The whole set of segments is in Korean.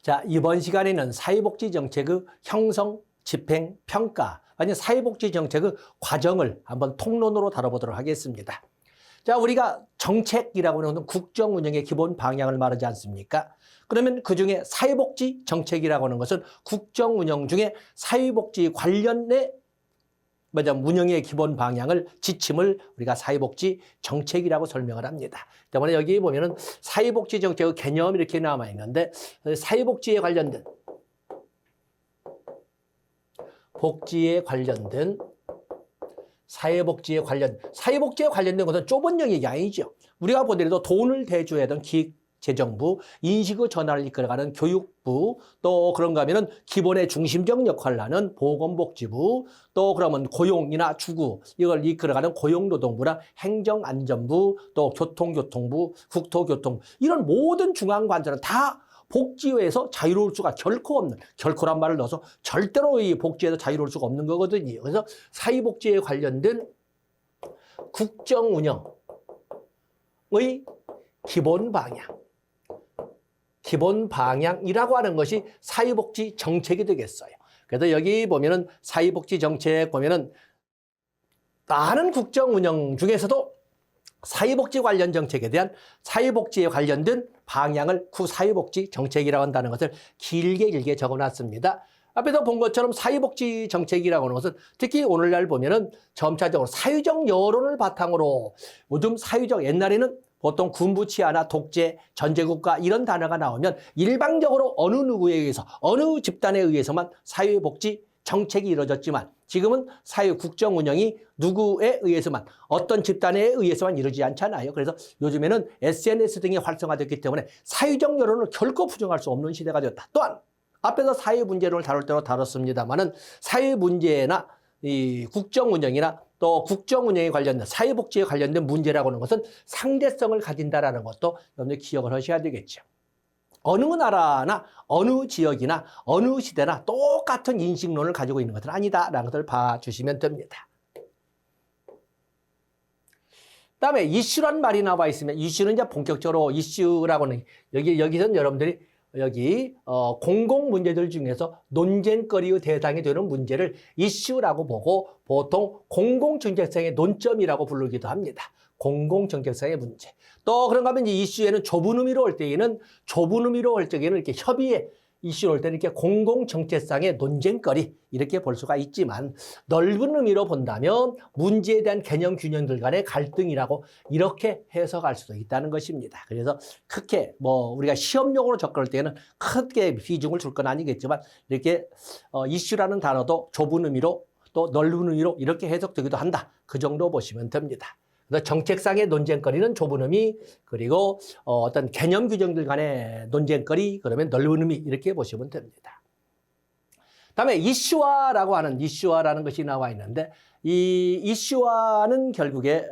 자, 이번 시간에는 사회복지 정책의 형성, 집행, 평가, 아니 사회복지 정책의 과정을 한번 통론으로 다뤄보도록 하겠습니다. 자, 우리가 정책이라고 하는 국정 운영의 기본 방향을 말하지 않습니까? 그러면 그중에 사회복지 정책이라고 하는 것은 국정 운영 중에 사회복지 관련의 운영의 기본 방향을 지침을 우리가 사회복지 정책이라고 설명을 합니다. 때문에 여기 보면은 사회복지 정책의 개념이 이렇게 남아 있는데 사회복지에 관련된 사회복지에 관련된 것은 좁은 영역이 아니죠. 우리가 보더라도 돈을 대줘야 하던 기획재정부, 인식의 전환을 이끌어가는 교육부, 또 그런가 하면은 기본의 중심적 역할을 하는 보건복지부, 또 그러면 고용이나 주거, 이걸 이끌어가는 고용노동부나 행정안전부, 또 교통부, 국토교통부, 이런 모든 중앙관절은 다 복지에서 자유로울 수가 결코 없는, 결코란 말을 넣어서 절대로 이 복지에서 자유로울 수가 없는 거거든요. 그래서 사회복지에 관련된 국정 운영의 기본 방향이라고 하는 것이 사회복지 정책이 되겠어요. 그래서 여기 보면은 사회복지 정책 보면은 많은 국정 운영 중에서도 사회복지 관련 정책에 대한 사회복지에 관련된 방향을 사회복지 정책이라고 한다는 것을 길게 적어놨습니다. 앞에서 본 것처럼 사회복지 정책이라고 하는 것은 특히 오늘날 보면은 점차적으로 사회적 여론을 바탕으로 요즘 옛날에는 보통 군부치하나 독재, 전제국가 이런 단어가 나오면 일방적으로 어느 누구에 의해서, 어느 집단에 의해서만 사회복지 정책이 이루어졌지만 지금은 사회 국정 운영이 누구에 의해서만, 어떤 집단에 의해서만 이루어지지 않잖아요. 그래서 요즘에는 SNS 등이 활성화됐기 때문에 사회적 여론을 결코 부정할 수 없는 시대가 되었다. 또한 앞에서 사회 문제론을 다룰 때로 다뤘습니다만은 사회 문제나 이 국정 운영이나 또 국정 운영에 관련된 사회복지에 관련된 문제라고 하는 것은 상대성을 가진다라는 것도 여러분들 기억을 하셔야 되겠죠. 어느 나라나 어느 지역이나 어느 시대나 똑같은 인식론을 가지고 있는 것은 아니다라는 것을 봐주시면 됩니다. 그다음에 이슈란 말이 나와 있으면 이슈는 이제 본격적으로 이슈라고는 여기서는 여러분들이 공공 문제들 중에서 논쟁거리의 대상이 되는 문제를 이슈라고 보고 보통 공공정책상의 논점이라고 부르기도 합니다. 공공정책상의 문제. 또 그런가 하면 이 이슈에는 좁은 의미로 올 때에는 이렇게 협의의 이슈로 올 때는 이렇게 공공정책상의 논쟁거리 이렇게 볼 수가 있지만 넓은 의미로 본다면 문제에 대한 개념 균형들 간의 갈등이라고 이렇게 해석할 수도 있다는 것입니다. 그래서 크게 우리가 시험용으로 접근할 때는 크게 비중을 줄 건 아니겠지만 이렇게 이슈라는 단어도 좁은 의미로 또 넓은 의미로 이렇게 해석되기도 한다. 그 정도 보시면 됩니다. 그래서 정책상의 논쟁거리는 좁은 의미, 그리고 어떤 개념 규정들 간의 논쟁거리, 그러면 넓은 의미 이렇게 보시면 됩니다. 다음에 이슈화라는 것이 나와 있는데 이 이슈화는 결국에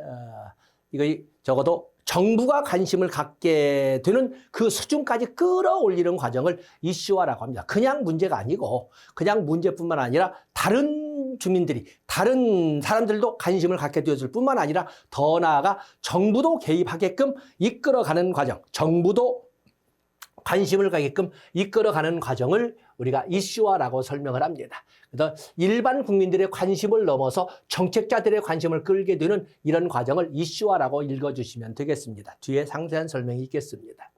이거 적어도 정부가 관심을 갖게 되는 그 수준까지 끌어올리는 과정을 이슈화라고 합니다. 그냥 문제가 아니고 그냥 문제뿐만 아니라 다른 사람들도 관심을 갖게 되었을 뿐만 아니라 더 나아가 정부도 개입하게끔 이끌어가는 과정, 정부도 관심을 가게끔 이끌어가는 과정을 우리가 이슈화라고 설명을 합니다. 그래서 일반 국민들의 관심을 넘어서 정책자들의 관심을 끌게 되는 이런 과정을 이슈화라고 읽어주시면 되겠습니다. 뒤에 상세한 설명이 있겠습니다.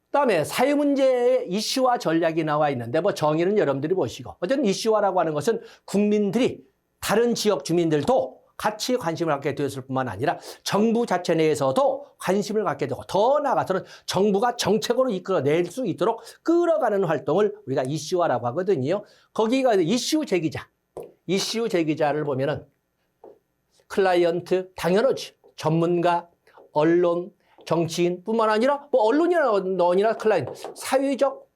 그다음에 사회문제의 이슈화 전략이 나와 있는데 정의는 여러분들이 보시고 어쨌든 이슈화라고 하는 것은 국민들이 다른 지역 주민들도 같이 관심을 갖게 되었을 뿐만 아니라 정부 자체 내에서도 관심을 갖게 되고 더 나아가서는 정부가 정책으로 이끌어낼 수 있도록 끌어가는 활동을 우리가 이슈화라고 하거든요. 거기가 이슈 제기자를 보면은 클라이언트, 당연하지. 전문가, 언론, 정치인뿐만 아니라 언론이나 클라이언트, 사회적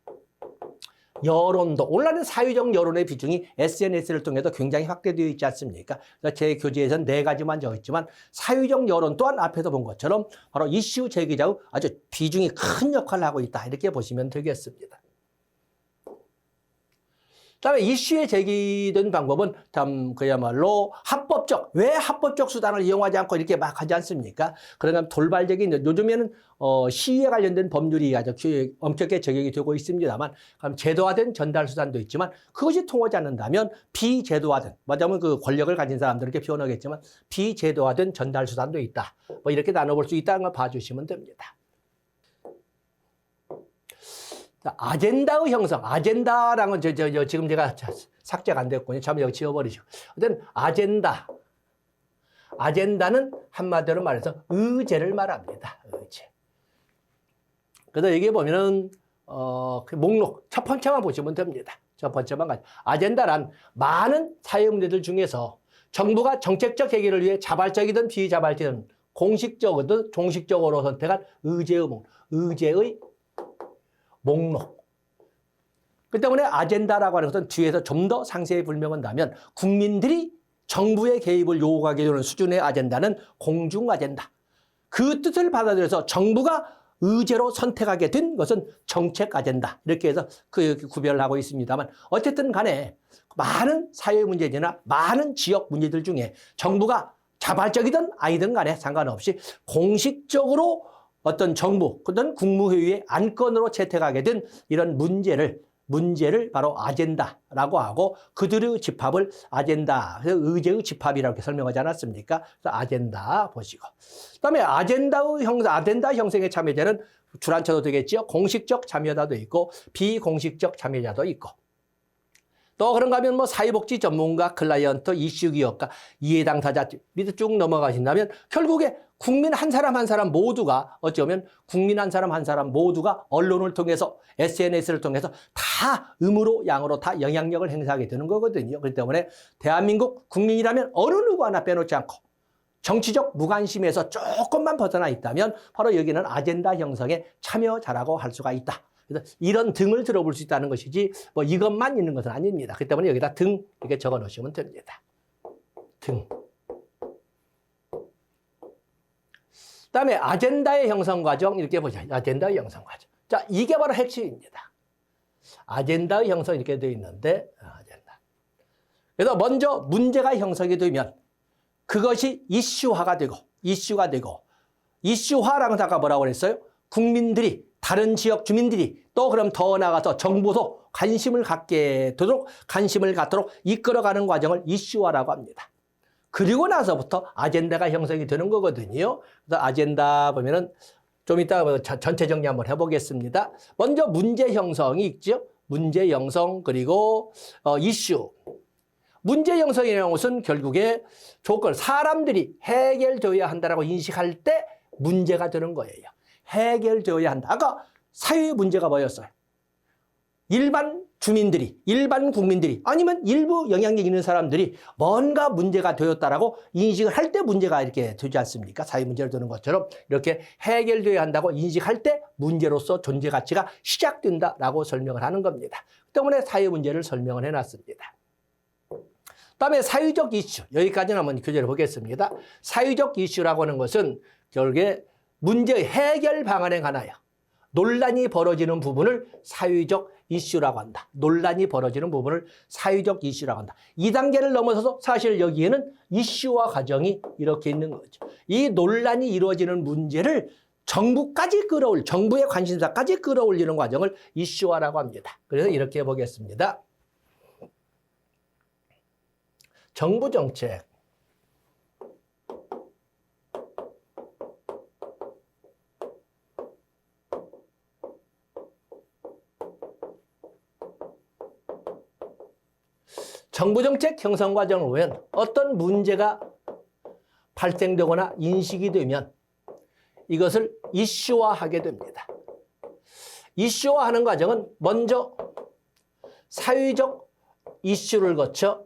여론도, 온라인 사회적 여론의 비중이 SNS를 통해서 굉장히 확대되어 있지 않습니까? 그래서 제 교재에서는 4가지만 적었지만 사회적 여론 또한 앞에서 본 것처럼 바로 이슈 제기자의 아주 비중이 큰 역할을 하고 있다. 이렇게 보시면 되겠습니다. 그다음에 이슈에 제기된 방법은 참 그야말로 합법적, 왜 합법적 수단을 이용하지 않고 이렇게 막 하지 않습니까? 그러면 돌발적인, 요즘에는 시위에 관련된 법률이 아주 엄격하게 적용이 되고 있습니다만, 그럼 제도화된 전달 수단도 있지만 그것이 통하지 않는다면 비제도화된, 맞으면 그 권력을 가진 사람들에게 표현하겠지만 비제도화된 전달 수단도 있다. 뭐 이렇게 나눠볼 수 있다는 걸 봐주시면 됩니다. 아젠다의 형성, 아젠다랑은 지금 제가 삭제가 안 됐군요. 참 여기 지워버리시고. 어쨌든 아젠다는 한마디로 말해서 의제를 말합니다. 의제. 그래서 여기 보면은 그 목록 첫 번째만 보시면 됩니다. 첫 번째만 가죠. 아젠다란 많은 사회 문제들 중에서 정부가 정책적 해결을 위해 자발적이든 비자발적이든 공식적이든 종식적으로 선택한 의제의 목록. 그 때문에 아젠다라고 하는 것은 뒤에서 좀 더 상세히 불명한다면 국민들이 정부의 개입을 요구하게 되는 수준의 아젠다는 공중 아젠다. 그 뜻을 받아들여서 정부가 의제로 선택하게 된 것은 정책 아젠다. 이렇게 해서 그 구별을 하고 있습니다만 어쨌든 간에 많은 사회 문제나 많은 지역 문제들 중에 정부가 자발적이든 아니든 간에 상관없이 공식적으로 어떤 정부, 어떤 국무회의의 안건으로 채택하게 된 이런 문제를 바로 아젠다라고 하고 그들의 집합을 아젠다, 의제의 집합이라고 설명하지 않았습니까? 그래서 아젠다 보시고. 그다음에 아젠다 형성에 참여자는 줄한쳐도 되겠죠. 공식적 참여자도 있고 비공식적 참여자도 있고. 또 그런가 하면 뭐 사회복지 전문가, 클라이언트, 이슈 기업가, 이해 당사자 밑에 쭉 넘어가신다면 결국에 국민 한 사람 한 사람 모두가 어쩌면 국민 한 사람 한 사람 모두가 언론을 통해서 SNS를 통해서 다 음으로 양으로 다 영향력을 행사하게 되는 거거든요. 그렇기 때문에 대한민국 국민이라면 어느 누구 하나 빼놓지 않고 정치적 무관심에서 조금만 벗어나 있다면 바로 여기는 아젠다 형성에 참여자라고 할 수가 있다. 그래서 이런 등을 들어볼 수 있다는 것이지 뭐 이것만 있는 것은 아닙니다. 그렇기 때문에 여기다 등 이렇게 적어 놓으시면 됩니다. 등. 그다음에 아젠다의 형성 과정 이렇게 보자. 아젠다의 형성 과정. 자, 이게 바로 핵심입니다. 아젠다의 형성 이렇게 되어 있는데 아젠다. 그래서 먼저 문제가 형성이 되면 그것이 이슈화가 되고 이슈화라는 단어가 뭐라고 그랬어요? 국민들이 다른 지역 주민들이 또 그럼 더 나아가서 정부도 관심을 갖도록 이끌어가는 과정을 이슈화라고 합니다. 그리고 나서부터 아젠다가 형성이 되는 거거든요. 그래서 아젠다 보면은 좀 이따 전체 정리 한번 해보겠습니다. 먼저 문제 형성이 있죠. 문제 형성 그리고 이슈. 문제 형성이라는 것은 결국에 사람들이 해결되어야 한다라고 인식할 때 문제가 되는 거예요. 해결되어야 한다. 아까 사회 문제가 뭐였어요? 일반 국민들이 아니면 일부 영향력 있는 사람들이 뭔가 문제가 되었다라고 인식을 할 때 문제가 이렇게 되지 않습니까? 사회 문제를 되는 것처럼 이렇게 해결되어야 한다고 인식할 때 문제로서 존재 가치가 시작된다라고 설명을 하는 겁니다. 때문에 사회 문제를 설명을 해놨습니다. 그다음에 사회적 이슈. 여기까지는 한번 교재를 보겠습니다. 사회적 이슈라고 하는 것은 결국에 문제의 해결 방안에 관하여 논란이 벌어지는 부분을 사회적 이슈라고 한다. 논란이 벌어지는 부분을 사회적 이슈라고 한다. 2단계를 넘어서서 사실 여기에는 이슈화 과정이 이렇게 있는 거죠. 이 논란이 이루어지는 문제를 정부의 관심사까지 끌어올리는 과정을 이슈화라고 합니다. 그래서 이렇게 보겠습니다. 정부 정책. 정부정책 형성 과정을 보면 어떤 문제가 발생되거나 인식이 되면 이것을 이슈화하게 됩니다. 이슈화하는 과정은 먼저 사회적 이슈를 거쳐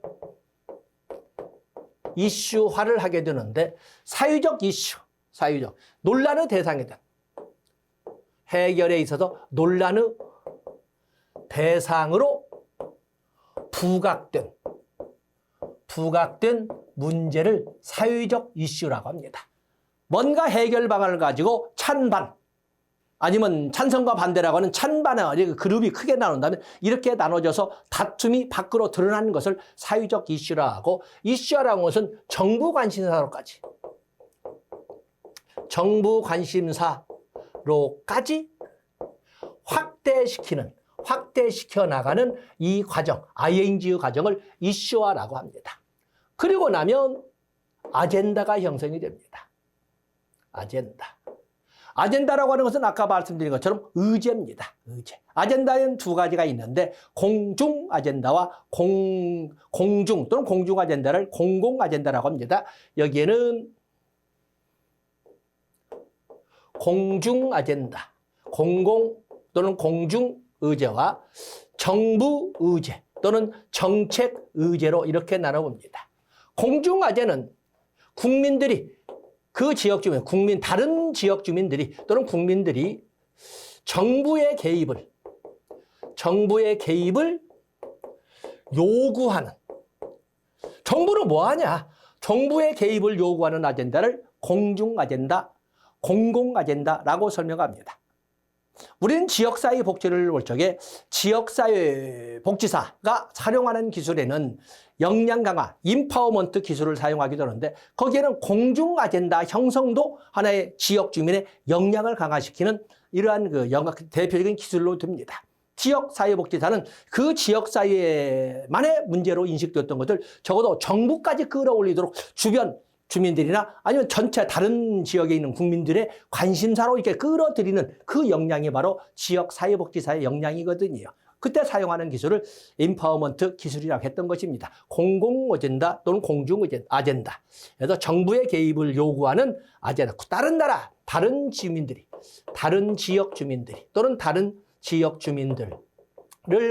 이슈화를 하게 되는데 사회적 논란의 대상이 된 해결에 있어서 논란의 대상으로 부각된 문제를 사회적 이슈라고 합니다. 뭔가 해결 방안을 가지고 찬반, 아니면 찬성과 반대라고 하는 찬반의 그룹이 크게 나눈다면 이렇게 나눠져서 다툼이 밖으로 드러나는 것을 사회적 이슈라 하고, 이슈라는 것은 정부 관심사로까지 확대시켜 나가는 이 과정, ING 과정을 이슈화라고 합니다. 그리고 나면 아젠다가 형성이 됩니다. 아젠다라고 하는 것은 아까 말씀드린 것처럼 의제입니다. 의제. 아젠다에는 두 가지가 있는데 공중 아젠다와 공중 또는 공중 아젠다를 공공 아젠다라고 합니다. 여기에는 공중 아젠다, 공공 또는 공중 의제와 정부 의제 또는 정책 의제로 이렇게 나눠봅니다. 공중 아젠다는 국민들이 그 지역 주민, 다른 지역 주민들이 또는 국민들이 정부의 개입을 요구하는, 정부는 뭐 하냐? 정부의 개입을 요구하는 아젠다를 공중 아젠다, 공공 아젠다라고 설명합니다. 우리는 지역사회 복지를 볼 적에 지역사회 복지사가 활용하는 기술에는 역량 강화, 임파워먼트 기술을 사용하기도 하는데 거기에는 공중 아젠다 형성도 하나의 지역 주민의 역량을 강화시키는 이러한 대표적인 기술로 듭니다. 지역사회복지사는 그 지역사회만의 문제로 인식되었던 것을 적어도 정부까지 끌어올리도록 주변 주민들이나 아니면 전체 다른 지역에 있는 국민들의 관심사로 이렇게 끌어들이는 그 역량이 바로 지역사회복지사의 역량이거든요. 그때 사용하는 기술을 임파워먼트 기술이라고 했던 것입니다. 공공 아젠다 또는 공중 아젠다. 그래서 정부의 개입을 요구하는 아젠다. 다른 나라, 다른 지민들이, 다른 지역 주민들이 또는 다른 지역 주민들을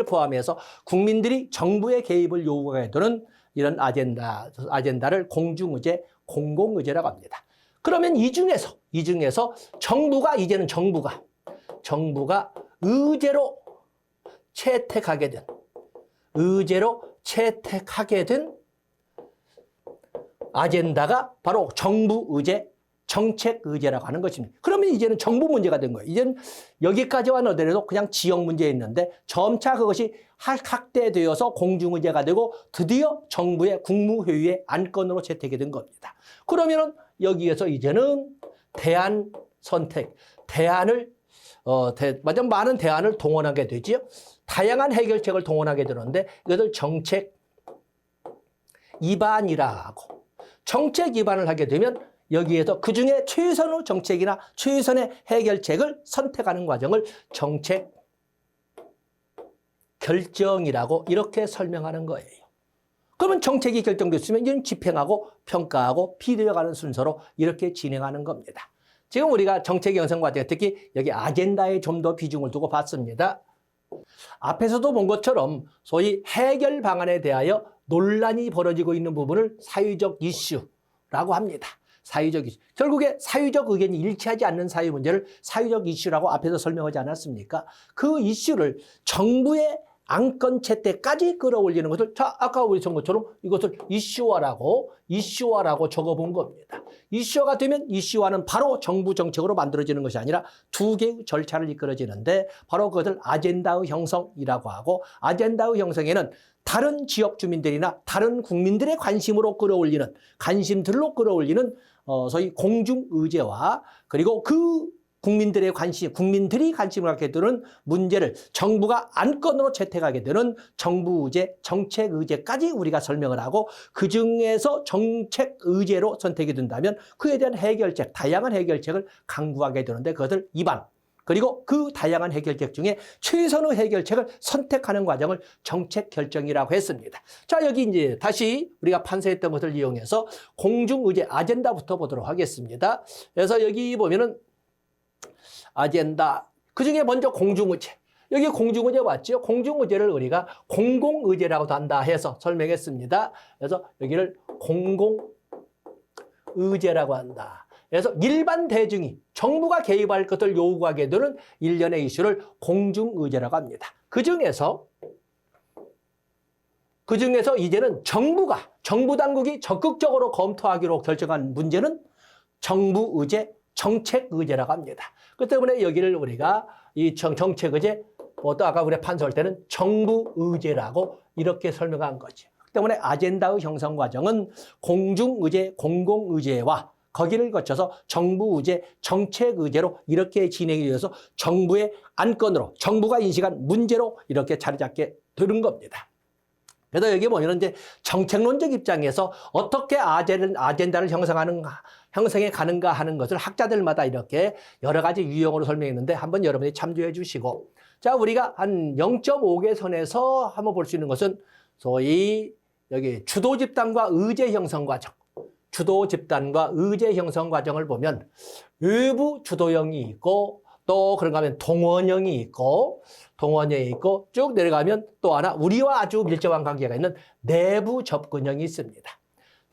포함해서 국민들이 정부의 개입을 요구하게 되는 이런 아젠다를 공중의제, 공공의제라고 합니다. 그러면 이 중에서 정부가 의제로 채택하게 된 아젠다가 바로 정부의제, 정책의제라고 하는 것입니다. 그러면 이제는 정부 문제가 된 거예요. 이제는 여기까지와 너더라도 그냥 지역 문제였는데 점차 그것이 확대되어서 공중의제가 되고 드디어 정부의 국무회의의 안건으로 채택이 된 겁니다. 그러면 여기에서 이제는 대안 선택, 많은 대안을 동원하게 되지요. 다양한 해결책을 동원하게 되는데 이것을 정책 입안이라고. 정책 입안을 하게 되면 여기에서 그중에 최선의 정책이나 최선의 해결책을 선택하는 과정을 정책 결정이라고 이렇게 설명하는 거예요. 그러면 정책이 결정됐으면 이제는 집행하고 평가하고 비대어가는 순서로 이렇게 진행하는 겁니다. 지금 우리가 정책 형성 과정에 특히 여기 아젠다에 좀 더 비중을 두고 봤습니다. 앞에서도 본 것처럼 소위 해결 방안에 대하여 논란이 벌어지고 있는 부분을 사회적 이슈라고 합니다. 사회적 이슈. 결국에 사회적 의견이 일치하지 않는 사회 문제를 사회적 이슈라고 앞에서 설명하지 않았습니까? 그 이슈를 정부의 안건 채택까지 끌어올리는 것을 아까 우리 본 것처럼 이것을 이슈화라고 적어본 겁니다. 이슈화가 되면 이슈화는 바로 정부 정책으로 만들어지는 것이 아니라 두 개의 절차를 이끌어지는데 바로 그것을 아젠다의 형성이라고 하고, 아젠다의 형성에는 다른 지역 주민들이나 다른 국민들의 관심들로 끌어올리는 소위 공중의제와 그리고 그 국민들이 관심을 갖게 되는 문제를 정부가 안건으로 채택하게 되는 정부의제, 정책의제까지 우리가 설명을 하고 그중에서 정책의제로 선택이 된다면 그에 대한 해결책, 다양한 해결책을 강구하게 되는데 그것을 입안, 그리고 그 다양한 해결책 중에 최선의 해결책을 선택하는 과정을 정책 결정이라고 했습니다. 자, 여기 이제 다시 우리가 판서했던 것을 이용해서 공중의제 아젠다부터 보도록 하겠습니다. 그래서 여기 보면은 아젠다, 그중에 먼저 공중의제. 여기 공중의제 왔죠? 공중의제를 우리가 공공의제라고도 한다 해서 설명했습니다. 그래서 여기를 공공의제라고 한다. 그래서 일반 대중이 정부가 개입할 것을 요구하게 되는 일련의 이슈를 공중의제라고 합니다. 그중에서 이제는 정부 당국이 적극적으로 검토하기로 결정한 문제는 정부의제, 정책 의제라고 합니다. 그 때문에 여기를 우리가 이 정책 의제, 또 아까 우리가 판소할 때는 정부 의제라고 이렇게 설명한 거죠. 그 때문에 아젠다의 형성 과정은 공중 의제, 공공 의제와 거기를 거쳐서 정부 의제, 정책 의제로 이렇게 진행이 되어서 정부의 안건으로, 정부가 인식한 문제로 이렇게 자리 잡게 되는 겁니다. 그래서 여기 보면 이제 정책론적 입장에서 어떻게 아젠다를 형성해 가는가 하는 것을 학자들마다 이렇게 여러 가지 유형으로 설명했는데 한번 여러분이 참조해 주시고, 자, 우리가 한 0.5개 선에서 한번 볼 수 있는 것은 소위 여기 주도 집단과 의제 형성 과정, 주도 집단과 의제 형성 과정을 보면 외부 주도형이 있고, 또 그런가 하면 동원형이 있고 쭉 내려가면 또 하나 우리와 아주 밀접한 관계가 있는 내부 접근형이 있습니다.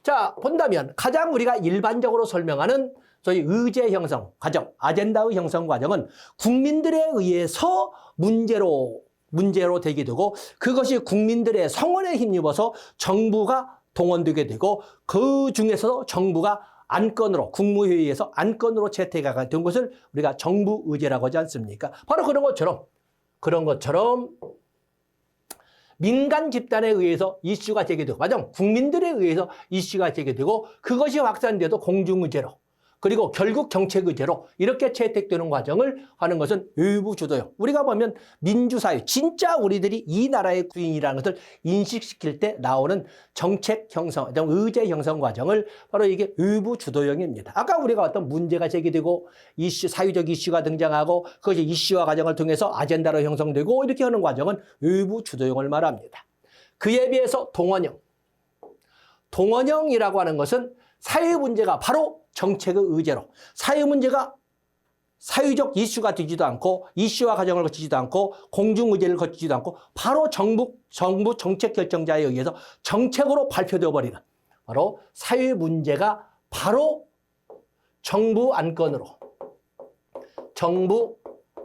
자, 본다면 가장 우리가 일반적으로 설명하는 소위 의제 형성 과정, 아젠다의 형성 과정은 국민들에 의해서 문제로 되게 되고, 그것이 국민들의 성원에 힘입어서 정부가 동원되게 되고, 그 중에서도 정부가 안건으로, 국무회의에서 안건으로 채택이 된 것을 우리가 정부 의제라고 하지 않습니까? 바로 그런 것처럼 민간 집단에 의해서 이슈가 제기되고, 맞아, 국민들에 의해서 이슈가 제기되고, 그것이 확산돼도 공중의제로, 그리고 결국 정책의제로 이렇게 채택되는 과정을 하는 것은 외부 주도형. 우리가 보면 민주사회, 진짜 우리들이 이 나라의 구인이라는 것을 인식시킬 때 나오는 정책 형성, 의제 형성 과정을 바로 이게 외부 주도형입니다. 아까 우리가 어떤 문제가 제기되고 사회적 이슈가 등장하고 그것이 이슈화 과정을 통해서 아젠다로 형성되고 이렇게 하는 과정은 외부 주도형을 말합니다. 그에 비해서 동원형이라고 하는 것은 사회 문제가 바로 정책의 의제로, 사회 문제가 사회적 이슈가 되지도 않고 이슈화 과정을 거치지도 않고 공중의제를 거치지도 않고 바로 정부 정책 결정자에 의해서 정책으로 발표되어 버리는, 바로 사회 문제가 바로 정부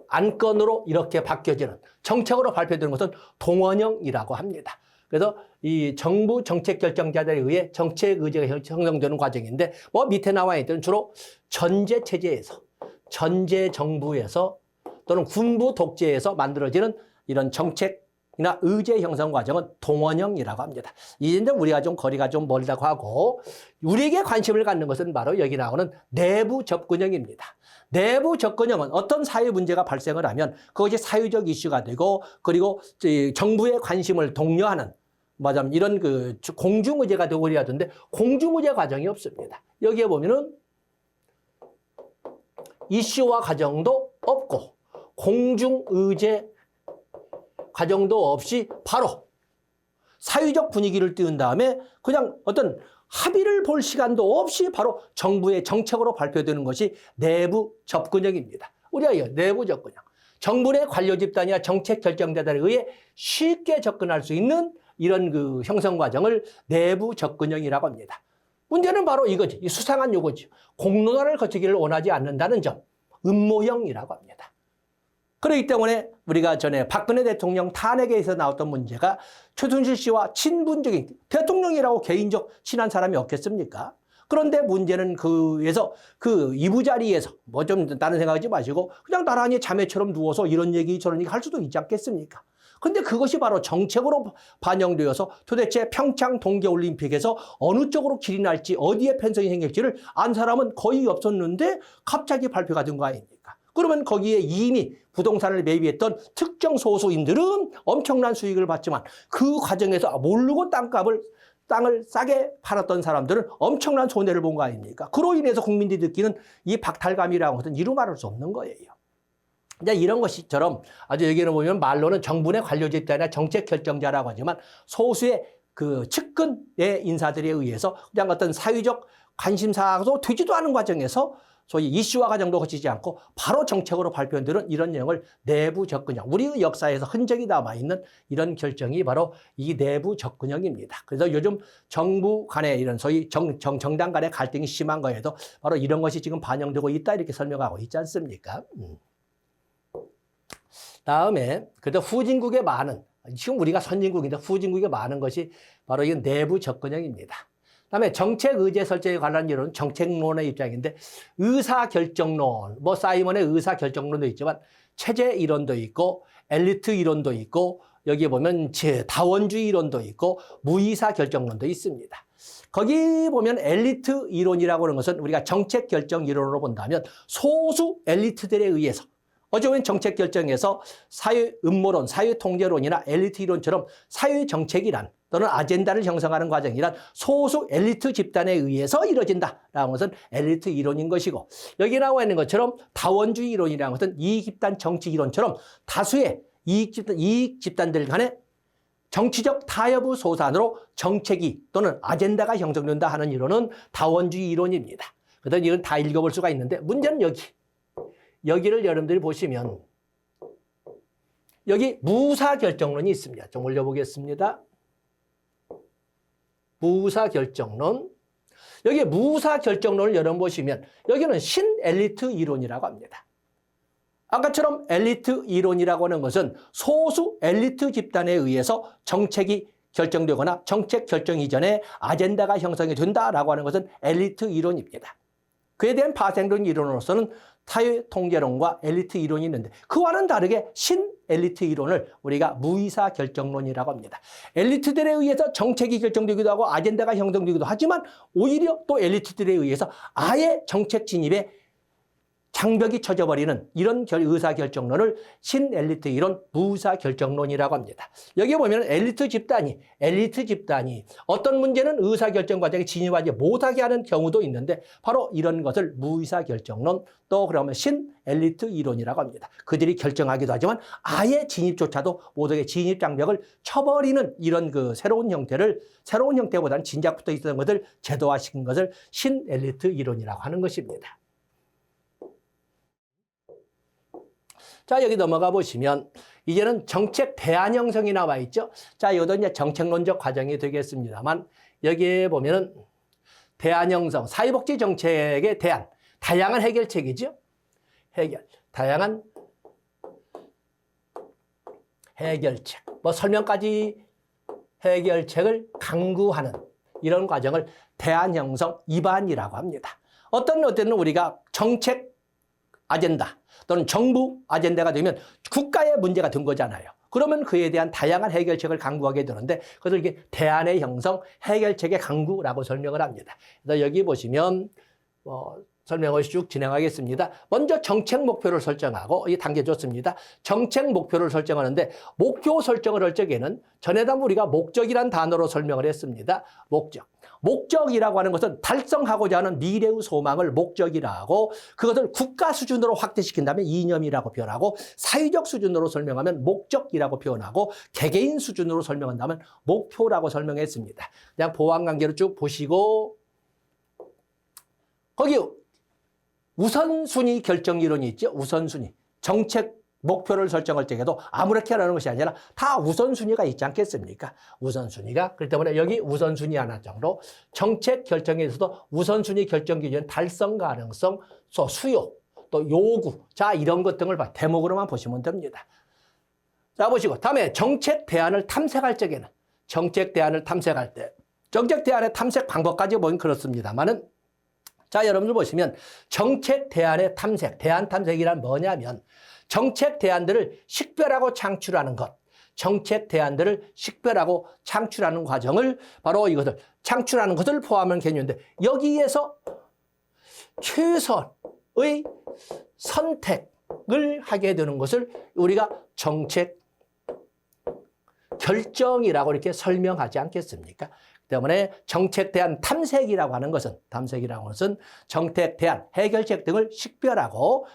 안건으로 이렇게 바뀌어지는, 정책으로 발표되는 것은 동원형이라고 합니다. 그래서 이 정부 정책 결정자들에 의해 정책 의제가 형성되는 과정인데, 뭐 밑에 나와 있던 주로 전제 체제에서, 전제 정부에서 또는 군부 독재에서 만들어지는 이런 정책이나 의제 형성 과정은 동원형이라고 합니다. 이제 우리가 좀 거리가 좀 멀다고 하고, 우리에게 관심을 갖는 것은 바로 여기 나오는 내부 접근형입니다. 내부 접근형은 어떤 사회 문제가 발생을 하면 그것이 사회적 이슈가 되고, 그리고 정부의 관심을 독려하는, 맞아, 이런 그 공중의제가 되고 그래야 되는데 공중의제 과정이 없습니다. 여기에 보면은 이슈화 과정도 없고 공중의제 과정도 없이 바로 사회적 분위기를 띄운 다음에 그냥 어떤 합의를 볼 시간도 없이 바로 정부의 정책으로 발표되는 것이 내부 접근형입니다. 우리가 내부 접근형, 정부 내 관료 집단이나 정책 결정자들에 의해 쉽게 접근할 수 있는 이런 그 형성 과정을 내부 접근형이라고 합니다. 문제는 바로 이거지. 이 수상한 요거지. 공론화를 거치기를 원하지 않는다는 점. 음모형이라고 합니다. 그렇기 때문에 우리가 전에 박근혜 대통령 탄핵에서 나왔던 문제가 최순실 씨와 친분적인, 대통령이라고 개인적 친한 사람이 없겠습니까? 그런데 문제는 그에서 그 이부자리에서 뭐 좀 다른 생각하지 마시고 그냥 나란히 자매처럼 누워서 이런 얘기 저런 얘기 할 수도 있지 않겠습니까? 근데 그것이 바로 정책으로 반영되어서 도대체 평창 동계올림픽에서 어느 쪽으로 길이 날지, 어디에 펜션이 생길지를 안 사람은 거의 없었는데 갑자기 발표가 된 거 아닙니까? 그러면 거기에 이미 부동산을 매입했던 특정 소수인들은 엄청난 수익을 받지만 그 과정에서 모르고 땅을 싸게 팔았던 사람들은 엄청난 손해를 본 거 아닙니까? 그로 인해서 국민들이 느끼는 이 박탈감이라는 것은 이루 말할 수 없는 거예요. 이제 이런 것처럼 아주 여기는 보면 말로는 정부 내 관료 집단이나 정책 결정자라고 하지만 소수의 그 측근의 인사들에 의해서 그냥 어떤 사회적 관심사도 되지도 않은 과정에서 소위 이슈화 과정도 거치지 않고 바로 정책으로 발표되는 이런 내용을 내부 접근형, 우리 역사에서 흔적이 남아있는 이런 결정이 바로 이 내부 접근형입니다. 그래서 요즘 정부 간의 이런 소위 정당 간의 갈등이 심한 거에도 바로 이런 것이 지금 반영되고 있다 이렇게 설명하고 있지 않습니까? 다음에 그래도 후진국의 많은, 지금 우리가 선진국인데 후진국의 많은 것이 바로 이 내부 접근형입니다. 그다음에 정책 의제 설정에 관한 이론은 정책론의 입장인데 의사결정론, 뭐 사이먼의 의사결정론도 있지만 체제 이론도 있고 엘리트 이론도 있고 여기에 보면 다원주의 이론도 있고 무의사 결정론도 있습니다. 거기 보면 엘리트 이론이라고 하는 것은 우리가 정책 결정 이론으로 본다면 소수 엘리트들에 의해서 어제 보면 정책 결정에서 사회 음모론, 사회 통제론이나 엘리트 이론처럼 사회 정책이란 또는 아젠다를 형성하는 과정이란 소수 엘리트 집단에 의해서 이루어진다라는 것은 엘리트 이론인 것이고 여기 나와 있는 것처럼 다원주의 이론이라는 것은 이익 집단 정치 이론처럼 다수의 이익 집단들 간의 정치적 타협의 소산으로 정책이 또는 아젠다가 형성된다 하는 이론은 다원주의 이론입니다. 그래서 이건 다 읽어볼 수가 있는데 문제는 여기를 여러분들이 보시면 여기 무사결정론이 있습니다. 좀 올려보겠습니다. 무사결정론. 여기 무사결정론을 여러분 보시면 여기는 신엘리트 이론이라고 합니다. 아까처럼 엘리트 이론이라고 하는 것은 소수 엘리트 집단에 의해서 정책이 결정되거나 정책 결정 이전에 아젠다가 형성이 된다라고 하는 것은 엘리트 이론입니다. 그에 대한 파생론 이론으로서는 사회 통제론과 엘리트 이론이 있는데 그와는 다르게 신엘리트 이론을 우리가 무의사 결정론이라고 합니다. 엘리트들에 의해서 정책이 결정되기도 하고 아젠다가 형성되기도 하지만 오히려 또 엘리트들에 의해서 아예 정책 진입에 장벽이 쳐져버리는 이런 의사결정론을 신엘리트 이론 무의사결정론이라고 합니다. 여기 보면 엘리트 집단이 어떤 문제는 의사결정 과정에 진입하지 못하게 하는 경우도 있는데 바로 이런 것을 무의사결정론 또 그러면 신엘리트 이론이라고 합니다. 그들이 결정하기도 하지만 아예 진입조차도 못하게 진입 장벽을 쳐버리는 이런 그 새로운 형태보다는 진작부터 있었던 것을 제도화시킨 것을 신엘리트 이론이라고 하는 것입니다. 자, 여기 넘어가 보시면 이제는 정책 대안 형성이 나와 있죠. 자, 이것도 이제 정책론적 과정이 되겠습니다만 여기에 보면은 대안 형성, 사회복지 정책의 대안, 다양한 해결책이죠. 다양한 해결책, 뭐 설명까지 해결책을 강구하는 이런 과정을 대안 형성 2반이라고 합니다. 어떤 때는 우리가 정책 아젠다 또는 정부 아젠다가 되면 국가의 문제가 된 거잖아요. 그러면 그에 대한 다양한 해결책을 강구하게 되는데 그것을 이게 대안의 형성, 해결책의 강구라고 설명을 합니다. 그래서 여기 보시면 설명을 쭉 진행하겠습니다. 먼저 정책 목표를 설정하고 이 단계 좋습니다. 정책 목표를 설정하는데 목표 설정을 할 적에는 전에도 우리가 목적이란 단어로 설명을 했습니다. 목적이라고 하는 것은 달성하고자 하는 미래의 소망을 목적이라 하고 그것을 국가 수준으로 확대시킨다면 이념이라고 표현하고 사회적 수준으로 설명하면 목적이라고 표현하고 개개인 수준으로 설명한다면 목표라고 설명했습니다. 그냥 보완관계로 쭉 보시고 거기 우선순위 결정 이론이 있죠. 우선순위. 정책 목표를 설정할 적에도 아무렇게 하는 것이 아니라 다 우선순위가 있지 않겠습니까? 우선순위가. 그렇기 때문에 여기 우선순위 하나 정도 정책 결정에서도 우선순위 결정 기준 달성 가능성, 수요, 또 요구. 자, 이런 것 등을 대목으로만 보시면 됩니다. 자, 보시고 다음에 정책 대안을 탐색할 적에는 정책 대안의 탐색 방법까지 보면 그렇습니다만은 자, 여러분들 보시면 정책 대안의 탐색, 대안 탐색이란 뭐냐면 정책 대안들을 식별하고 창출하는 것, 정책 대안들을 식별하고 창출하는 과정을 바로 이것을 창출하는 것을 포함한 개념인데 여기에서 최선의 선택을 하게 되는 것을 우리가 정책 결정이라고 이렇게 설명하지 않겠습니까? 때문에 정책 대안 탐색이라고 하는 것은 정책 대안 해결책 등을 식별하고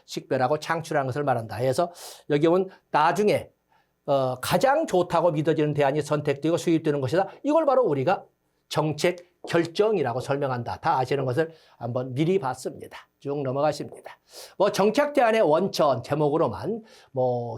창출하는 것을 말한다. 해서 여기 보면 나중에 가장 좋다고 믿어지는 대안이 선택되고 수립되는 것이다. 이걸 바로 우리가 정책 결정이라고 설명한다. 다 아시는 것을 한번 미리 봤습니다. 쭉 넘어가십니다. 정책 대안의 원천 제목으로만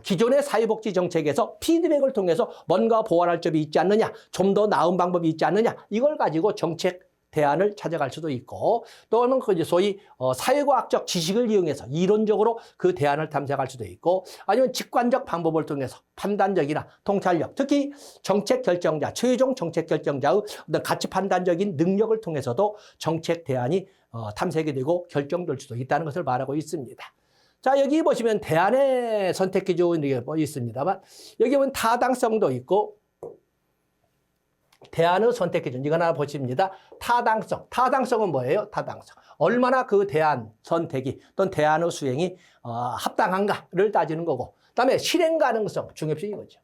기존의 사회복지 정책에서 피드백을 통해서 뭔가 보완할 점이 있지 않느냐, 좀 더 나은 방법이 있지 않느냐, 이걸 가지고 정책 대안을 찾아갈 수도 있고 또는 그 소위 사회과학적 지식을 이용해서 이론적으로 그 대안을 탐색할 수도 있고 아니면 직관적 방법을 통해서 판단력이나 통찰력, 특히 정책 결정자, 최종 정책 결정자의 어떤 가치 판단적인 능력을 통해서도 정책 대안이 탐색이 되고 결정될 수도 있다는 것을 말하고 있습니다. 자, 여기 보시면 대안의 선택 기준 이게 있습니다만 여기 보면 타당성도 있고 대안의 선택 기준 이거 하나 보십니다. 타당성. 타당성은 뭐예요? 타당성. 얼마나 그 대안 선택이 또는 대안의 수행이 합당한가를 따지는 거고 그다음에 실행 가능성 중요시 이거죠.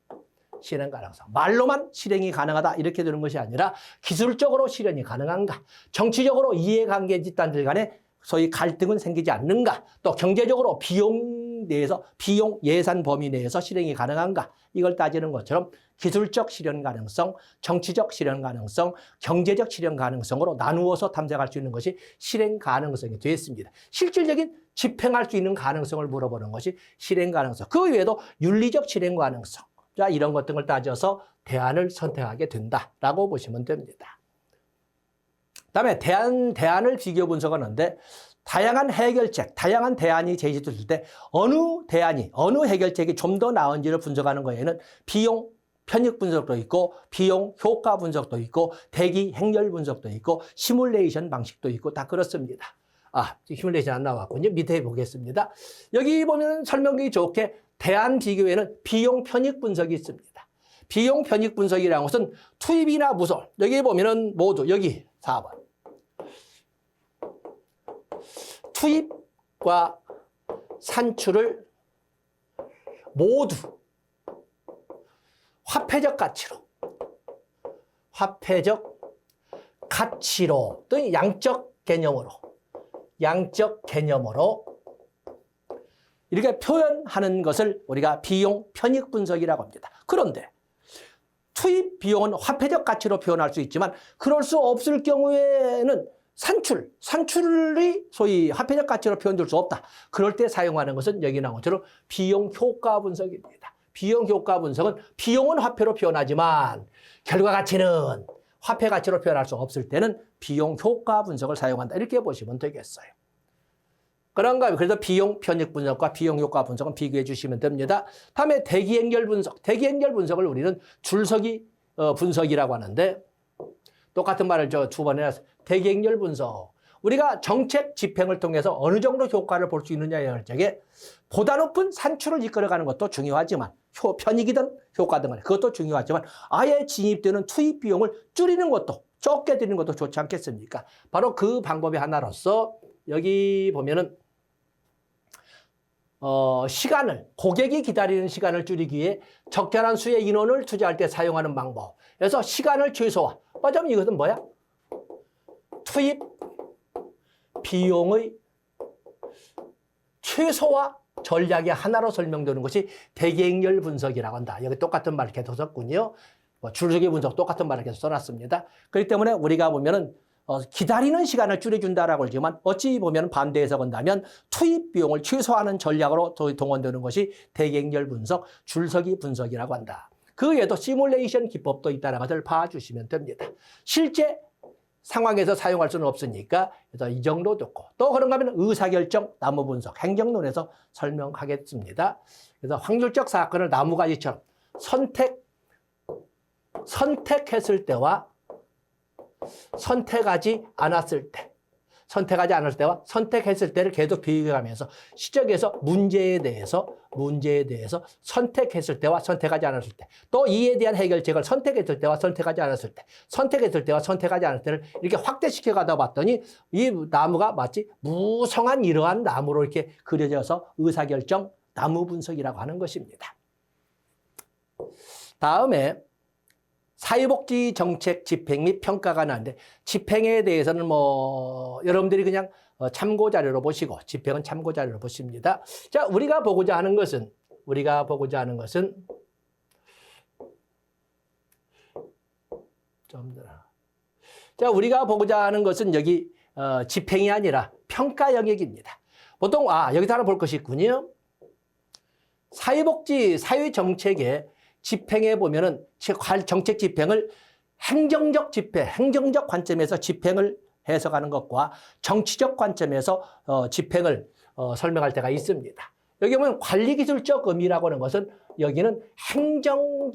실행 가능성. 말로만 실행이 가능하다 이렇게 되는 것이 아니라 기술적으로 실현이 가능한가. 정치적으로 이해관계 집단들 간에 소위 갈등은 생기지 않는가. 또 경제적으로 비용 내에서 비용 예산 범위 내에서 실행이 가능한가. 이걸 따지는 것처럼 기술적 실현 가능성, 정치적 실현 가능성, 경제적 실현 가능성으로 나누어서 탐색할 수 있는 것이 실행 가능성이 되었습니다. 실질적인 집행할 수 있는 가능성을 물어보는 것이 실행 가능성. 그 외에도 윤리적 실행 가능성. 자, 이런 것 등을 따져서 대안을 선택하게 된다라고 보시면 됩니다. 그다음에 대안을 비교 분석하는데 다양한 해결책, 다양한 대안이 제시됐을 때 어느 대안이, 어느 해결책이 좀 더 나은지를 분석하는 거에는 비용 편익 분석도 있고 비용 효과 분석도 있고 대기 행렬 분석도 있고 시뮬레이션 방식도 있고 다 그렇습니다. 시뮬레이션 안 나왔군요. 밑에 보겠습니다. 여기 보면 설명이 좋게 대안 비교에는 비용 편익 분석이 있습니다. 비용 편익 분석이라는 것은 투입이나 무소. 여기 보면은 모두 여기 4번. 투입과 산출을 모두 화폐적 가치로 또는 양적 개념으로 이렇게 표현하는 것을 우리가 비용 편익 분석이라고 합니다. 그런데 투입 비용은 화폐적 가치로 표현할 수 있지만 그럴 수 없을 경우에는 산출이 소위 화폐적 가치로 표현될 수 없다. 그럴 때 사용하는 것은 여기 나온 것처럼 비용 효과 분석입니다. 비용 효과 분석은 비용은 화폐로 표현하지만 결과 가치는 화폐 가치로 표현할 수 없을 때는 비용 효과 분석을 사용한다. 이렇게 보시면 되겠어요. 그런가요? 그래서 비용 편익 분석과 비용 효과 분석은 비교해 주시면 됩니다. 다음에 대기 연결 분석. 대기 연결 분석을 우리는 줄서기 분석이라고 하는데 똑같은 말을 두 번 해놨어요. 대기 연결 분석. 우리가 정책 집행을 통해서 어느 정도 효과를 볼 수 있느냐에 결정에 보다 높은 산출을 이끌어가는 것도 중요하지만 편익이든 효과든 간에 그것도 중요하지만 아예 진입되는 투입 비용을 줄이는 것도 적게 드리는 것도 좋지 않겠습니까? 바로 그 방법의 하나로서 여기 보면은 고객이 기다리는 시간을 줄이기 위해 적절한 수의 인원을 투자할 때 사용하는 방법. 그래서 시간을 최소화. 맞으면 이것은 뭐야? 투입 비용의 최소화 전략의 하나로 설명되는 것이 대기행렬 분석이라고 한다. 여기 똑같은 말을 계속 썼군요. 줄서기 분석 똑같은 말을 계속 써놨습니다. 그렇기 때문에 우리가 보면은 기다리는 시간을 줄여준다라고 하지만 어찌 보면 반대 해석한다면 투입 비용을 최소화하는 전략으로 동원되는 것이 대기행렬 분석, 줄서기 분석이라고 한다. 그 외에도 시뮬레이션 기법도 있다는 것을 봐주시면 됩니다. 실제 상황에서 사용할 수는 없으니까 그래서 이 정도 듣고 또 그런가 하면 의사결정, 나무 분석, 행정론에서 설명하겠습니다. 그래서 확률적 사건을 나무가지처럼 선택했을 때와 선택하지 않았을 때와 선택했을 때를 계속 비교하면서 시적에서 문제에 대해서 선택했을 때와 선택하지 않았을 때, 또 이에 대한 해결책을 선택했을 때와 선택하지 않았을 때, 선택했을 때와 선택하지 않았을 때를 이렇게 확대시켜 가다 봤더니 이 나무가 마치 무성한 이러한 나무로 이렇게 그려져서 의사결정, 나무 분석이라고 하는 것입니다. 다음에 사회복지 정책 집행 및 평가가 나는데 집행에 대해서는 여러분들이 그냥 참고 자료로 보시고 집행은 참고 자료로 보십니다. 자, 우리가 보고자 하는 것은 여기 집행이 아니라 평가 영역입니다. 보통 여기서 하나 볼 것이 있군요. 사회복지 사회정책의 집행에 보면은 정책 집행을 행정적 집행, 행정적 관점에서 집행을 해석하는 것과 정치적 관점에서 집행을 설명할 때가 있습니다. 여기 보면 관리기술적 의미라고 하는 것은 여기는 행정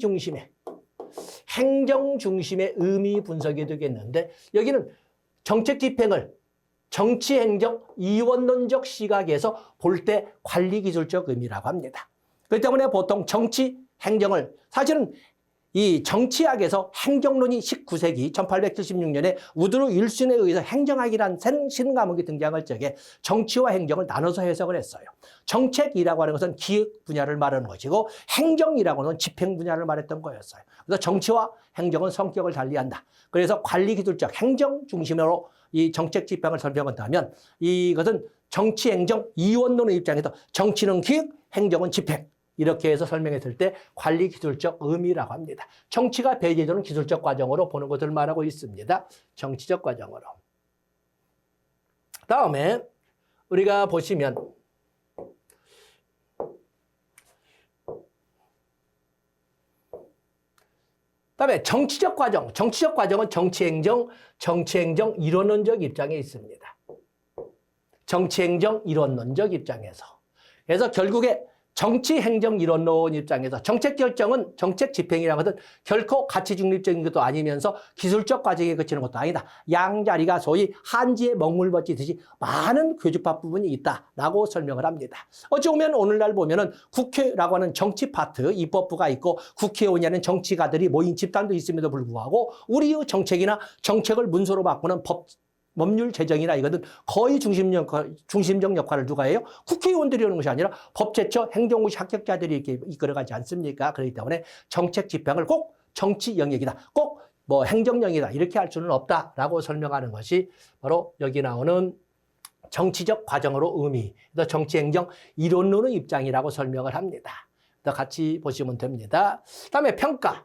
중심의 의미 분석이 되겠는데 여기는 정책 집행을 정치 행정 이원론적 시각에서 볼 때 관리기술적 의미라고 합니다. 그렇기 때문에 보통 정치 행정을 사실은 이 정치학에서 행정론이 19세기 1876년에 우드로 윌슨에 의해서 행정학이라는 새로운 과목이 등장할 적에 정치와 행정을 나눠서 해석을 했어요. 정책이라고 하는 것은 기획 분야를 말하는 것이고 행정이라고 하는 집행 분야를 말했던 거였어요. 그래서 정치와 행정은 성격을 달리한다. 그래서 관리기술적 행정 중심으로 이 정책 집행을 설명한다면 이것은 정치 행정 이원론의 입장에서 정치는 기획, 행정은 집행. 이렇게 해서 설명했을 때 관리기술적 의미라고 합니다. 정치가 배제되는 기술적 과정으로 보는 것을 말하고 있습니다. 정치적 과정으로. 다음에 우리가 보시면 다음에 정치적 과정. 정치적 과정은 정치행정 이론론적 입장에 있습니다. 정치행정 이론론적 입장에서. 그래서 결국에 정치행정 이론론 입장에서 정책 결정은 정책 집행이라는 것은 결코 가치 중립적인 것도 아니면서 기술적 과정에 그치는 것도 아니다. 양자리가 소위 한지에 먹물벗기듯이 많은 교집합 부분이 있다라고 설명을 합니다. 어찌 보면 오늘날 보면은 국회라고 하는 정치 파트, 입법부가 있고 국회의원이라는 정치가들이 모인 집단도 있음에도 불구하고 우리의 정책이나 정책을 문서로 바꾸는 법률 제정이나 이거는 거의 중심적 역할을 누가 해요? 국회의원들이 하는 것이 아니라 법제처, 행정고시 합격자들이 이렇게 이끌어가지 않습니까? 그렇기 때문에 정책 집행을 꼭 정치 영역이다. 꼭 뭐 행정 영역이다. 이렇게 할 수는 없다라고 설명하는 것이 바로 여기 나오는 정치적 과정으로 의미, 정치 행정 이론론의 입장이라고 설명을 합니다. 같이 보시면 됩니다. 그다음에 평가.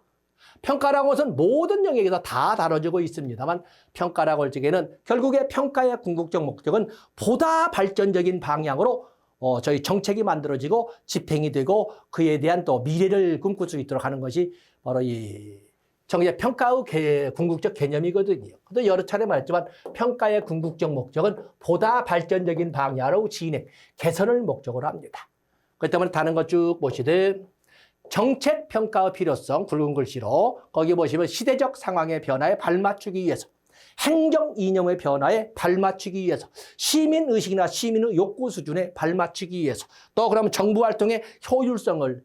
평가라고 것은 모든 영역에서 다 다뤄지고 있습니다만 평가라고 할 적에는 결국에 평가의 궁극적 목적은 보다 발전적인 방향으로 저희 정책이 만들어지고 집행이 되고 그에 대한 또 미래를 꿈꿀 수 있도록 하는 것이 바로 이 정의 평가의 궁극적 개념이거든요. 그래서 여러 차례 말했지만 평가의 궁극적 목적은 보다 발전적인 방향으로 진행, 개선을 목적으로 합니다. 그렇기 때문에 다른 것 쭉 보시되 정책 평가의 필요성 굵은 글씨로 거기 보시면 시대적 상황의 변화에 발맞추기 위해서 행정 이념의 변화에 발맞추기 위해서 시민의식이나 시민의 욕구 수준에 발맞추기 위해서 또 그러면 정부 활동의 효율성을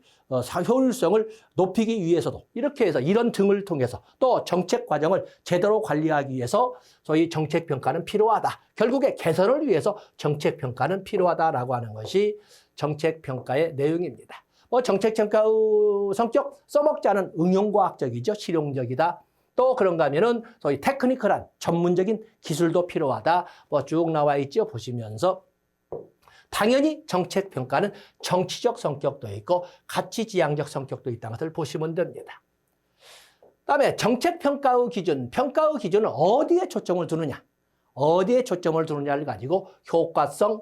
높이기 위해서도 이렇게 해서 이런 등을 통해서 또 정책 과정을 제대로 관리하기 위해서 소위 정책 평가는 필요하다. 결국에 개선을 위해서 정책 평가는 필요하다라고 하는 것이 정책 평가의 내용입니다. 정책평가의 성격 써먹지 않은 응용과학적이죠. 실용적이다. 또 그런가 하면은 소위 테크니컬한 전문적인 기술도 필요하다. 쭉 나와 있죠. 보시면서 당연히 정책평가는 정치적 성격도 있고 가치지향적 성격도 있다는 것을 보시면 됩니다. 그다음에 정책평가의 기준, 평가의 기준은 어디에 초점을 두느냐. 어디에 초점을 두느냐를 가지고 효과성,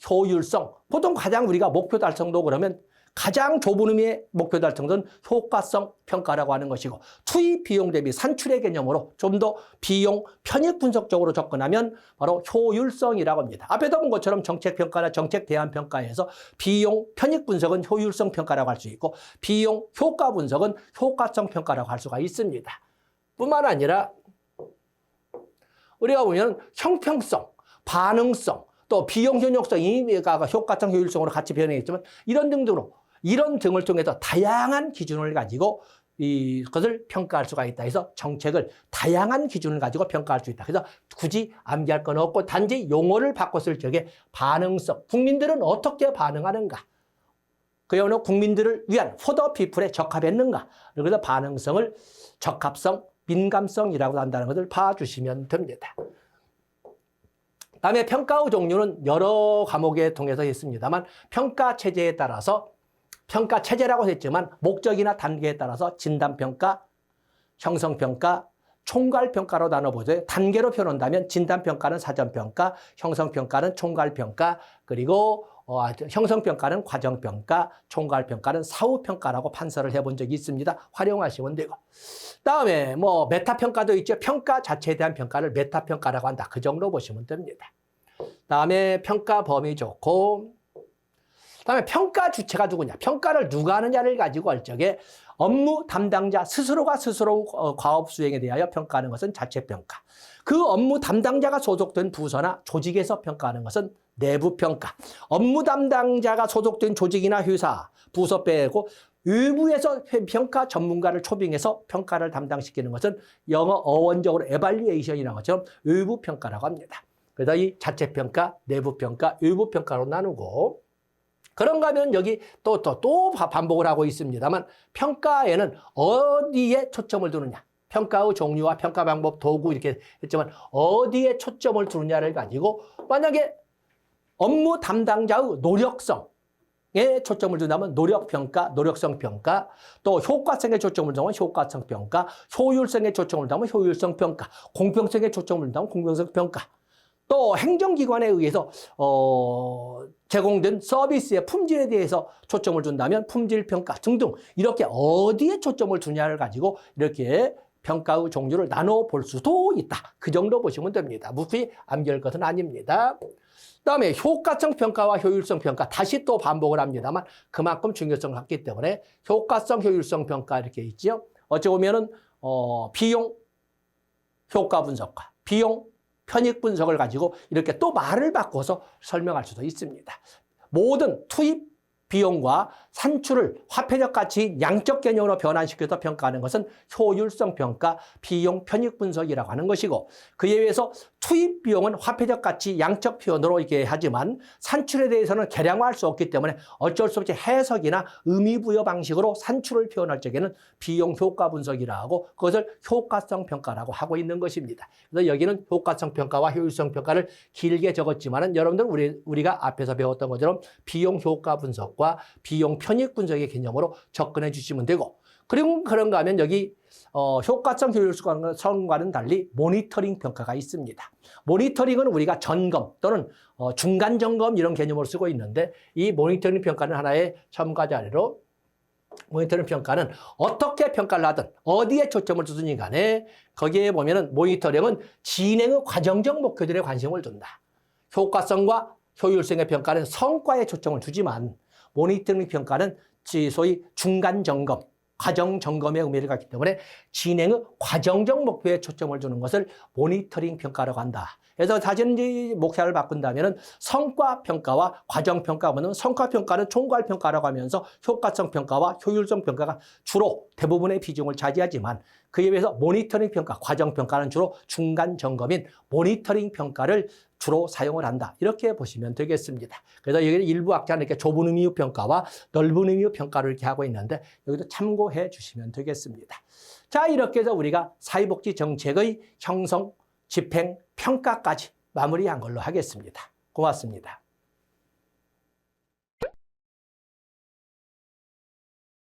효율성, 보통 가장 우리가 목표 달성도 그러면 가장 좁은 의미의 목표 달성은 효과성 평가라고 하는 것이고 투입 비용 대비 산출의 개념으로 좀 더 비용 편익 분석적으로 접근하면 바로 효율성이라고 합니다. 앞에도 본 것처럼 정책 평가나 정책 대안 평가에서 비용 편익 분석은 효율성 평가라고 할 수 있고 비용 효과 분석은 효과성 평가라고 할 수가 있습니다. 뿐만 아니라 우리가 보면 형평성, 반응성, 또 비용 효용성이 효과성 효율성으로 같이 변형했지만 이런 등을 통해서 다양한 기준을 가지고 이것을 평가할 수가 있다. 해서 정책을 다양한 기준을 가지고 평가할 수 있다. 그래서 굳이 암기할 건 없고 단지 용어를 바꿨을 적에 반응성, 국민들은 어떻게 반응하는가? 그에 어느 국민들을 위한 for the people에 적합했는가? 그래서 반응성을 적합성, 민감성이라고 한다는 것을 봐주시면 됩니다. 다음에 평가의 종류는 여러 과목에 통해서 있습니다만 평가 체제에 따라서 평가 체제라고 했지만 목적이나 단계에 따라서 진단평가, 형성평가, 총괄평가로 나눠보죠. 단계로 표현한다면 진단평가는 사전평가, 형성평가는 총괄평가, 그리고 형성평가는 과정평가, 총괄평가는 사후평가라고 판서를 해본 적이 있습니다. 활용하시면 되고. 다음에 뭐 메타평가도 있죠. 평가 자체에 대한 평가를 메타평가라고 한다. 그 정도 보시면 됩니다. 다음에 평가 범위 좋고, 다음에 평가 주체가 누구냐. 평가를 누가 하느냐를 가지고 얼적에 업무 담당자 스스로가 스스로 과업 수행에 대하여 평가하는 것은 자체평가. 그 업무 담당자가 소속된 부서나 조직에서 평가하는 것은 내부평가. 업무 담당자가 소속된 조직이나 회사, 부서 빼고 외부에서 평가 전문가를 초빙해서 평가를 담당시키는 것은 영어 어원적으로 에발리에이션이라는 것처럼 외부평가라고 합니다. 그래서 이 자체평가, 내부평가, 외부평가로 나누고, 그런가 하면 여기 또 반복을 하고 있습니다만 평가에는 어디에 초점을 두느냐. 평가의 종류와 평가 방법, 도구 이렇게 했지만 어디에 초점을 두느냐를 가지고 만약에 업무 담당자의 노력성에 초점을 둔다면 노력평가, 노력성 평가, 또 효과성에 초점을 두면 효과성 평가, 효율성에 초점을 두면 효율성 평가, 공평성에 초점을 두면 공평성 평가, 또 행정기관에 의해서 제공된 서비스의 품질에 대해서 초점을 둔다면 품질평가 등등 이렇게 어디에 초점을 두냐를 가지고 이렇게 평가의 종류를 나눠 볼 수도 있다. 그 정도 보시면 됩니다. 무수히 암기할 것은 아닙니다. 그다음에 효과성 평가와 효율성 평가 다시 또 반복을 합니다만 그만큼 중요성을 갖기 때문에 효과성, 효율성 평가 이렇게 있죠. 어찌 보면은 비용 효과 분석과 비용 편익 분석을 가지고 이렇게 또 말을 바꿔서 설명할 수도 있습니다. 모든 투입 비용과 산출을 화폐적 가치 양적 개념으로 변환시켜서 평가하는 것은 효율성 평가, 비용 편익 분석이라고 하는 것이고, 그에 의해서 투입 비용은 화폐적 가치 양적 표현으로 이렇게 하지만 산출에 대해서는 계량화할 수 없기 때문에 어쩔 수 없이 해석이나 의미 부여 방식으로 산출을 표현할 적에는 비용 효과 분석이라 하고 그것을 효과성 평가라고 하고 있는 것입니다. 그래서 여기는 효과성 평가와 효율성 평가를 길게 적었지만은 여러분들 우리가 앞에서 배웠던 것처럼 비용 효과 분석 과 비용 편익 분석의 개념으로 접근해 주시면 되고, 그리고 그런가 하면 여기 효과성 효율성과는 달리 모니터링 평가가 있습니다. 모니터링은 우리가 점검 또는 중간 점검 이런 개념으로 쓰고 있는데, 이 모니터링 평가는 하나의 첨가 자료로, 모니터링 평가는 어떻게 평가를 하든 어디에 초점을 두든지 간에 거기에 보면은 모니터링은 진행의 과정적 목표들에 관심을 둔다. 효과성과 효율성의 평가는 성과에 초점을 두지만 모니터링 평가는 소위 중간 점검, 과정 점검의 의미를 갖기 때문에 진행의 과정적 목표에 초점을 두는 것을 모니터링 평가라고 한다. 그래서 사실 목표를 바꾼다면 성과 평가와 과정 평가보다는 성과 평가는 총괄 평가라고 하면서 효과성 평가와 효율성 평가가 주로 대부분의 비중을 차지하지만 그에 비해서 모니터링 평가, 과정 평가는 주로 중간 점검인 모니터링 평가를 주로 사용을 한다. 이렇게 보시면 되겠습니다. 그래서 여기는 일부 학자는 이렇게 좁은 의미의 평가와 넓은 의미의 평가를 이렇게 하고 있는데 여기도 참고해 주시면 되겠습니다. 자, 이렇게 해서 우리가 사회복지 정책의 형성, 집행, 평가까지 마무리한 걸로 하겠습니다. 고맙습니다.